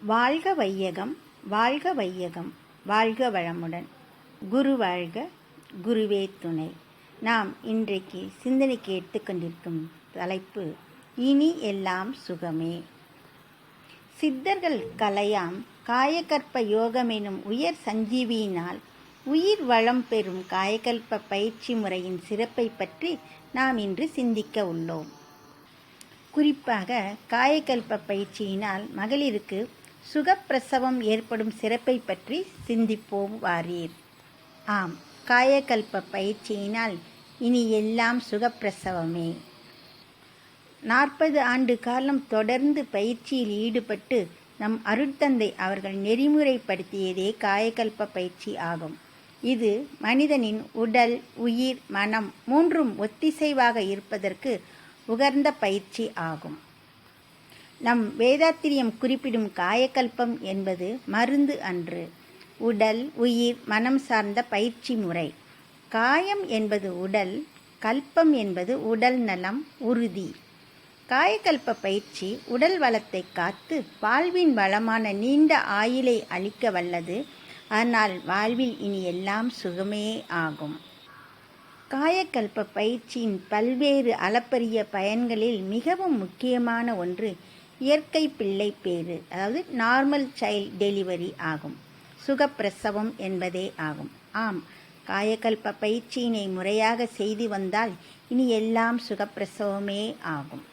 வாழ்க வையகம், வாழ்க வையகம், வாழ்க வளமுடன். குரு வாழ்க, குருவே துணை. நாம் இன்றைக்கு சிந்தனைக்கு எடுத்துக்கொண்டிருக்கும் தலைப்பு இனி எல்லாம் சுகமே. சித்தர்கள் கலையாம் காயகல்ப யோகமெனும் உயர் சஞ்சீவியினால் உயிர் வளம் பெறும் காயகல்ப பயிற்சி முறையின் சிறப்பை பற்றி நாம் இன்று சிந்திக்க உள்ளோம். குறிப்பாக காயகல்ப பயிற்சியினால் மகளிருக்கு சுகப்பிரசவம் ஏற்படும் சிறப்பை பற்றி சிந்திப்போம் வாரீர். ஆம், காயகல்ப பயிற்சியினால் இனி எல்லாம் சுகப்பிரசவமே. 40 ஆண்டு காலம் தொடர்ந்து பயிற்சியில் ஈடுபட்டு நம் அருட்தந்தை அவர்கள் நெறிமுறைப்படுத்தியதே காயகல்ப பயிற்சி ஆகும். இது மனிதனின் உடல், உயிர், மனம் மூன்றும் ஒத்திசைவாக இருப்பதற்கு உகந்த பயிற்சி ஆகும். நம் வேதாத்திரியம் குறிப்பிடும் காயகல்பம் என்பது மருந்து அன்று, உடல், உயிர், மனம் சார்ந்த பயிற்சி முறை. காயம் என்பது உடல், கல்பம் என்பது உடல் நலம், உறுதி. காயகல்ப பயிற்சி உடல் வளத்தை காத்து வாழ்வின் வளமான நீண்ட ஆயுளை அளிக்க வல்லது. ஆனால் வாழ்வில் இனி எல்லாம் சுகமே ஆகும். காயகல்ப பயிற்சியின் பல்வேறு அளப்பரிய பயன்களில் மிகவும் முக்கியமான ஒன்று இயற்கை பிள்ளை பேறு, அதாவது நார்மல் சைல்ட் டெலிவரி ஆகும். சுகப்பிரசவம் என்பதே ஆகும். ஆம், காயகல்ப பயிற்சியினை முறையாக செய்து வந்தால் இனி எல்லாம் சுகப்பிரசவமே ஆகும்.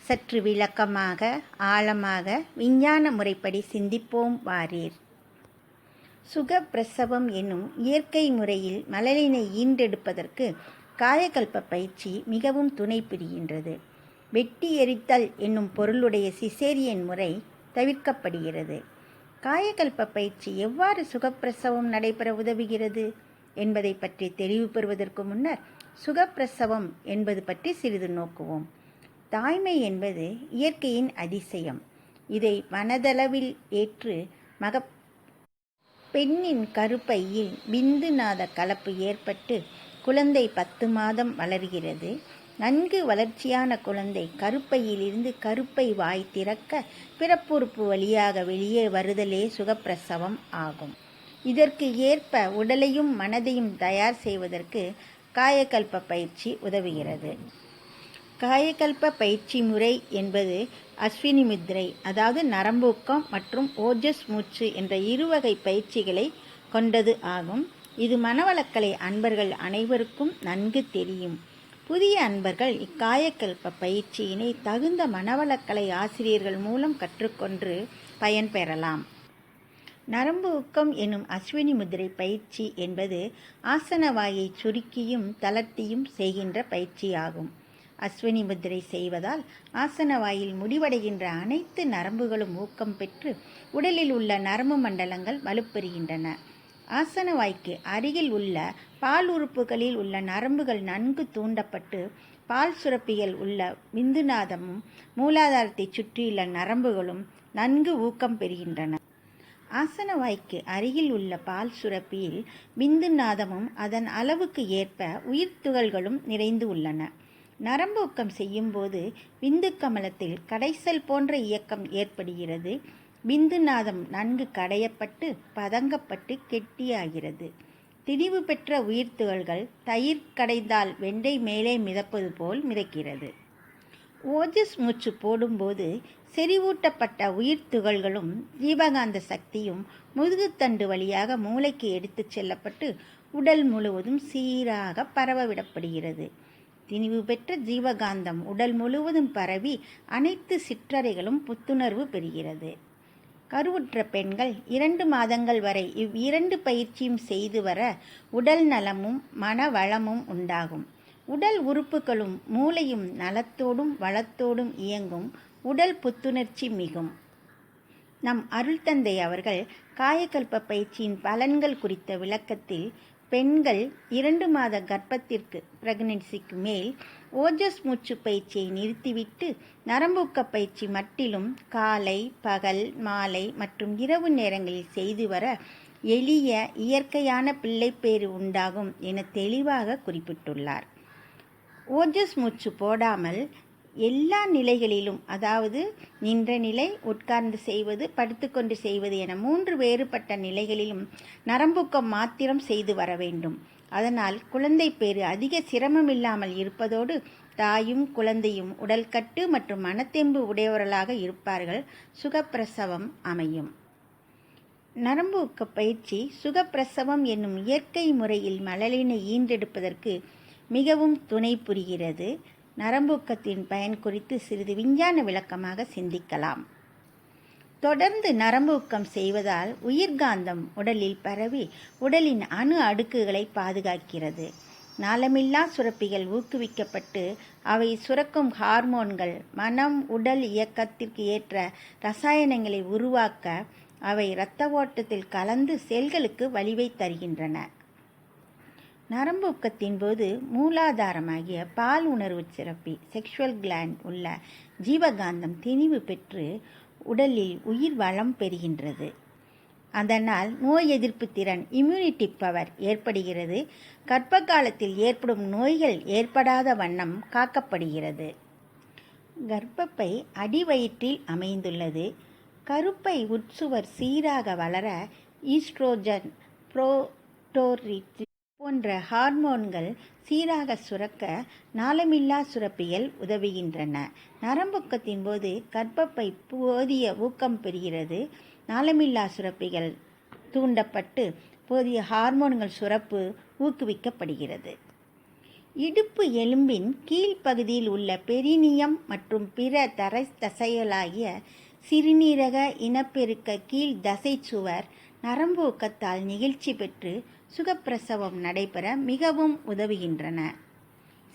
சற்று விளக்கமாக, ஆழமாக, விஞ்ஞான முறைப்படி சிந்திப்போம் வாரீர். சுகப்பிரசவம் என்னும் இயற்கை முறையில் மழலையினை ஈன்றெடுப்பதற்கு காயகல்ப பயிற்சி மிகவும் துணை புரிகின்றது. வெட்டி எரித்தல் என்னும் பொருளுடைய சிசேரியன் முறை தவிர்க்கப்படுகிறது. காயகல்ப பயிற்சி எவ்வாறு சுகப்பிரசவம் நடைபெற உதவுகிறது என்பதை பற்றி தெளிவு பெறுவதற்கு முன்னர் சுகப்பிரசவம் என்பது பற்றி சிறிது நோக்குவோம். தாய்மை என்பது இயற்கையின் அதிசயம். இதை மனதளவில் ஏற்று பெண்ணின் கருப்பையில் பிந்துநாத கலப்பு ஏற்பட்டு குழந்தை 10 மாதம் வளர்கிறது. நன்கு வளர்ச்சியான குழந்தை கருப்பையிலிருந்து கருப்பை வாய் திறக்க பிறப்புறுப்பு வழியாக வெளியே வருதலே சுகப்பிரசவம் ஆகும். இதற்கு ஏற்ப உடலையும் மனதையும் தயார் செய்வதற்கு காயகல்ப பயிற்சி உதவுகிறது. காயகல்ப பயிற்சி முறை என்பது அஸ்வினி முத்திரை, அதாவது நரம்பூக்கம் மற்றும் ஓஜஸ் மூச்சு என்ற இருவகை பயிற்சிகளை கொண்டது ஆகும். இது மனவளக்கலை அன்பர்கள் அனைவருக்கும் நன்கு தெரியும். புதிய அன்பர்கள் இக்காயகல்ப பயிற்சியினை தகுந்த மனவளக்கலை ஆசிரியர்கள் மூலம் கற்றுக்கொண்டு பயன்பெறலாம். நரம்பு ஊக்கம் எனும் அஸ்வினி முத்திரை பயிற்சி என்பது ஆசனவாயை சுருக்கியும் தளர்த்தியும் செய்கின்ற பயிற்சியாகும். அஸ்வினி முத்திரை செய்வதால் ஆசனவாயில் முடிவடைகின்ற அனைத்து நரம்புகளும் ஊக்கம் பெற்று உடலில் உள்ள நரம்பு மண்டலங்கள் வலுப்பெறுகின்றன. ஆசனவாய்க்கு அருகில் உள்ள பால் உறுப்புகளில் உள்ள நரம்புகள் நன்கு தூண்டப்பட்டு பால் சுரப்பிகள் உள்ள பிந்துநாதமும் மூலாதாரத்தை சுற்றியுள்ள நரம்புகளும் நன்கு ஊக்கம் பெறுகின்றன. ஆசனவாய்க்கு அருகில் உள்ள பால் சுரப்பியில் பிந்துநாதமும் அதன் அளவுக்கு ஏற்ப உயிர்த்துகள்களும் நிறைந்து உள்ளன. நரம்பு ஊக்கம் செய்யும் போது விந்து கமலத்தில் கடைசல் போன்ற இயக்கம் ஏற்படுகிறது. பிந்துநாதம் நன்கு கடையப்பட்டு பதங்கப்பட்டு கெட்டியாகிறது. திணிவு பெற்ற உயிர்த்துகள்கள் தயிர் கடைந்தால் வெண்டை மேலே மிதப்பது போல் மிதக்கிறது. ஓஜஸ் மூச்சு போடும்போது செறிவூட்டப்பட்ட உயிர்த்துகள்களும் ஜீவகாந்த சக்தியும் முதுகுத்தண்டு வழியாக மூளைக்கு எடுத்துச் செல்லப்பட்டு உடல் முழுவதும் சீராக பரவவிடப்படுகிறது. திணிவு பெற்ற ஜீவகாந்தம் உடல் முழுவதும் பரவி அனைத்து சிற்றறைகளும் புத்துணர்வு பெறுகிறது. கருவுற்ற பெண்கள் 2 மாதங்கள் வரை இவ்விரண்டு பயிற்சியும் செய்து வர உடல் நலமும் மன வளமும் உண்டாகும். உடல் உறுப்புகளும் மூளையும் நலத்தோடும் வளத்தோடும் இயங்கும். உடல் புத்துணர்ச்சி மிகும். நம் அருள்தந்தை அவர்கள் காயகல்ப பயிற்சியின் பலன்கள் குறித்த விளக்கத்தில் பெண்கள் 2 மாத கர்ப்பத்திற்கு பிரெக்னன்சிக்கு மேல் ஓஜஸ் மூச்சு பயிற்சியை நிறுத்திவிட்டு நரம்பூக்க பயிற்சி மட்டிலும் காலை, பகல், மாலை மற்றும் இரவு நேரங்களில் செய்து வர எளிய இயற்கையான பிள்ளைப்பேறு உண்டாகும் என தெளிவாக குறிப்பிட்டுள்ளார். ஓஜஸ் மூச்சு போடாமல் எல்லா நிலைகளிலும், அதாவது நின்ற நிலை, உட்கார்ந்து செய்வது, படுத்துக்கொண்டு செய்வது என 3 வேறுபட்ட நிலைகளிலும் நரம்பூக்கம் மாத்திரம் செய்து வர வேண்டும். அதனால் குழந்தை பேறு அதிக சிரமமில்லாமல் இருப்பதோடு தாயும் குழந்தையும் உடல்கட்டு மற்றும் மனத்தெம்பு உடையவர்களாக இருப்பார்கள். சுகப்பிரசவம் அமையும். நரம்பூக்க பயிற்சி சுகப்பிரசவம் என்னும் இயற்கை முறையில் மழலையினை ஈன்றெடுப்பதற்கு மிகவும் துணை புரிகிறது. நரம்பூக்கத்தின் பயன் குறித்து சிறிது விஞ்ஞான விளக்கமாக சிந்திக்கலாம். தொடர்ந்து நரம்பூக்கம் செய்வதால் உயிர்காந்தம் உடலில் பரவி உடலின் அணு அடுக்குகளை பாதுகாக்கிறது. நாளமில்லா சுரப்பிகள் ஊக்குவிக்கப்பட்டு அவை சுரக்கும் ஹார்மோன்கள் மனம் உடல் இயக்கத்திற்கு ஏற்ற ரசாயனங்களை உருவாக்க அவை இரத்த ஓட்டத்தில் கலந்து செல்களுக்கு வலிவை தருகின்றன. நரம்பூக்கத்தின் போது மூலாதாரமாகிய பால் உணர்வு சுரப்பி செக்ஷுவல் கிளாண்ட் உள்ள ஜீவகாந்தம் திணிவு பெற்று உடலில் உயிர் வளம் பெறுகின்றது. அதனால் நோய் எதிர்ப்பு திறன் இம்யூனிட்டி பவர் ஏற்படுகிறது. கர்ப்ப காலத்தில் ஏற்படும் நோய்கள் ஏற்படாத வண்ணம் காக்கப்படுகிறது. கர்ப்பப்பை அடிவயிற்றில் அமைந்துள்ளது. கருப்பை உட்சுவர் சீராக வளர ஈஸ்ட்ரோஜன், புரோட்டோரிட் போன்ற ஹார்மோன்கள் சீராக சுரக்க நாளமில்லா சுரப்பிகள் உதவுகின்றன. நரம்பூக்கத்தின் போது கர்ப்பப்பை போதிய ஊக்கம் பெறுகிறது. நாளமில்லா சுரப்பிகள் தூண்டப்பட்டு போதிய ஹார்மோன்கள் சுரப்பு ஊக்குவிக்கப்படுகிறது. இடுப்பு எலும்பின் கீழ்ப்பகுதியில் உள்ள பெரினியம் மற்றும் பிற தசைகளாகிய சிறுநீரக இனப்பெருக்க கீழ் தசை சுவர் நரம்பூக்கத்தால் நெகிழ்ச்சி பெற்று சுகப்பிரசவம் நடைபெற மிகவும் உதவுகின்றன.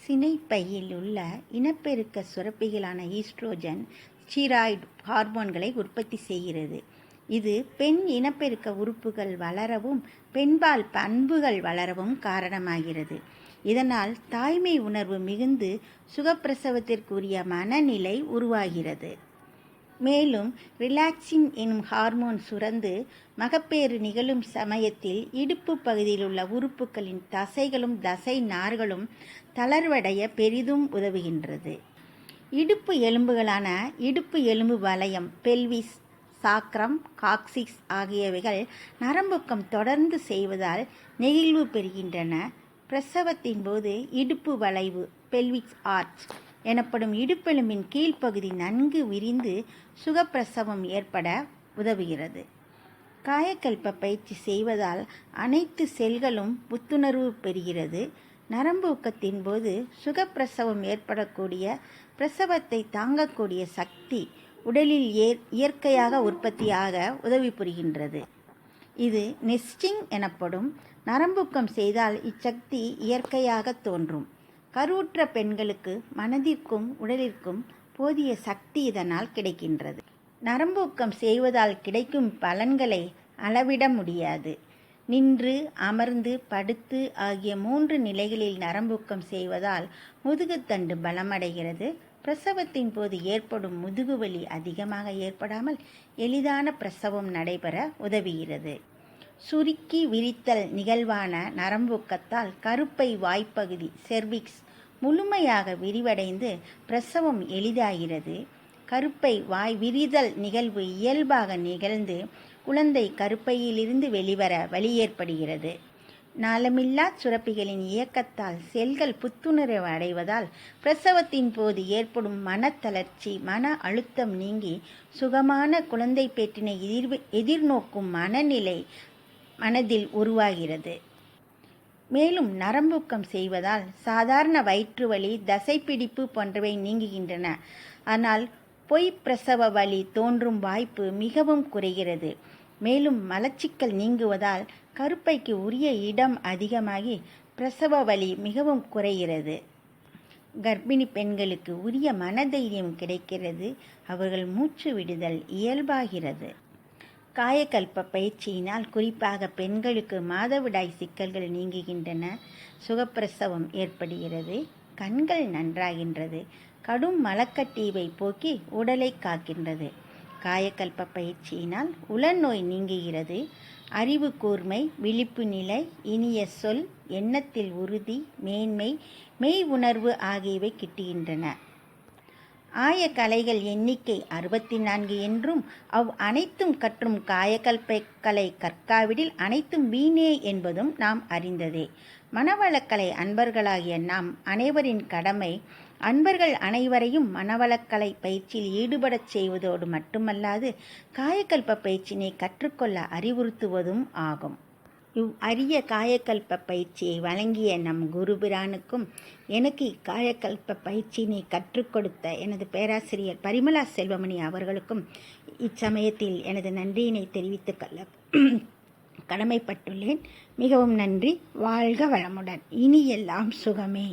சினைப்பையில் உள்ள இனப்பெருக்க சுரப்பிகளான ஈஸ்ட்ரோஜன் ஸ்டீராய்டு ஹார்மோன்களை உற்பத்தி செய்கிறது. இது பெண் இனப்பெருக்க உறுப்புகள் வளரவும் பெண்பால் பண்புகள் வளரவும் காரணமாகிறது. இதனால் தாய்மை உணர்வு மிகுந்து சுகப்பிரசவத்திற்குரிய மனநிலை உருவாகிறது. மேலும் ரிலாக்சின் எனும் ஹார்மோன் சுரந்து மகப்பேறு நிகழும் சமயத்தில் இடுப்பு பகுதியில் உள்ள உறுப்புகளின் தசைகளும் தசை நார்களும் தளர்வடைய பெரிதும் உதவுகின்றது. இடுப்பு எலும்புகளான இடுப்பு எலும்பு வளையம், பெல்விஸ், சாக்ரம், காக்சிக்ஸ் ஆகியவைகள் நரம்பூக்கம் தொடர்ந்து செய்வதால் நெகிழ்வு பெறுகின்றன. பிரசவத்தின் போது இடுப்பு வளைவு, பெல்விக் ஆர்ச் எனப்படும் இடுப்பெலும்பின் கீழ்ப்பகுதி நன்கு விரிந்து சுகப்பிரசவம் ஏற்பட உதவுகிறது. காயக்கல்ப பயிற்சி செய்வதால் அனைத்து செல்களும் புத்துணர்வு பெறுகிறது. நரம்பூக்கத்தின் போது சுகப்பிரசவம் ஏற்படக்கூடிய பிரசவத்தை தாங்கக்கூடிய சக்தி உடலில் இயற்கையாக உற்பத்தியாக உதவி புரிகின்றது. இது நெஸ்டிங் எனப்படும். நரம்பூக்கம் செய்தால் இச்சக்தி இயற்கையாக தோன்றும். கருவுற்ற பெண்களுக்கு மனதிற்கும் உடலிற்கும் போதிய சக்தி இதனால் கிடைக்கின்றது. நரம்பூக்கம் செய்வதால் கிடைக்கும் பலன்களை அளவிட முடியாது. நின்று, அமர்ந்து, படுத்து ஆகிய 3 நிலைகளில் நரம்பூக்கம் செய்வதால் முதுகுத்தண்டு பலமடைகிறது. பிரசவத்தின் போது ஏற்படும் முதுகுவலி அதிகமாக ஏற்படாமல் எளிதான பிரசவம் நடைபெற உதவுகிறது. சுருக்கி விரித்தல் நிகழ்வான நரம்பூக்கத்தால் கருப்பை வாய்ப்பகுதி செர்விக்ஸ் முழுமையாக விரிவடைந்து பிரசவம் எளிதாகிறது. கருப்பை வாய் விரிதல் நிகழ்வு இயல்பாக நிகழ்ந்து குழந்தை கருப்பையிலிருந்து வெளிவர வழி ஏற்படுகிறது. நாளமில்லா சுரப்பிகளின் இயக்கத்தால் செல்கள் புத்துணர்வு அடைவதால் பிரசவத்தின் போது ஏற்படும் மனத்தளர்ச்சி, மன அழுத்தம் நீங்கி சுகமான குழந்தை பேற்றினை எதிர்நோக்கும் மனநிலை மனதில் உருவாகிறது. மேலும் நரம்பூக்கம் செய்வதால் சாதாரண வயிற்று வலி, தசைப்பிடிப்பு போன்றவை நீங்குகின்றன. ஆனால் பொய் பிரசவ வலி தோன்றும் வாய்ப்பு மிகவும் குறைகிறது. மேலும் மலச்சிக்கல் நீங்குவதால் கருப்பைக்கு உரிய இடம் அதிகமாகி பிரசவ வலி மிகவும் குறைகிறது. கர்ப்பிணி பெண்களுக்கு உரிய மனதைரியம் கிடைக்கிறது. அவர்கள் மூச்சு விடுதல் இயல்பாகிறது. காயக்கல்ப பயிற்சியினால் குறிப்பாக பெண்களுக்கு மாதவிடாய் சிக்கல்கள் நீங்குகின்றன. சுகப்பிரசவம் ஏற்படுகிறது. கண்கள் நன்றாகின்றது. கடும் மலக்கட்டீவை போக்கி உடலை காக்கின்றது. காயக்கல்ப பயிற்சியினால் உளநோய் நீங்குகிறது. அறிவு கூர்மை, விழிப்பு நிலை, இனிய சொல், எண்ணத்தில் உறுதி, மேன்மை, மெய் உணர்வு ஆகியவை கிட்டுகின்றன. ஆய கலைகள் எண்ணிக்கை 64 என்றும் அனைத்தும் கற்றும் காயகல்ப கலை கற்காவிடில் அனைத்தும் வீணே என்பதும் நாம் அறிந்ததே. மனவளக்கலை அன்பர்களாகிய நாம் அனைவரின் கடமை அன்பர்கள் அனைவரையும் மனவளக்கலை பயிற்சியில் ஈடுபடச் செய்வதோடு மட்டுமல்லாது காயகல்ப பயிற்சியினை கற்றுக்கொள்ள அறிவுறுத்துவதும் ஆகும். அரிய காயகல்ப பயிற்சியை வழங்கிய நம் குருபிரானுக்கும் எனக்கு இக்காயகல்ப பயிற்சியினை கற்றுக் கொடுத்த எனது பேராசிரியர் பரிமளா செல்வமணி அவர்களுக்கும் இச்சமயத்தில் எனது நன்றியினை தெரிவித்துக் கொள்ள கடமைப்பட்டுள்ளேன். மிகவும் நன்றி. வாழ்க வளமுடன். இனி எல்லாம் சுகமே.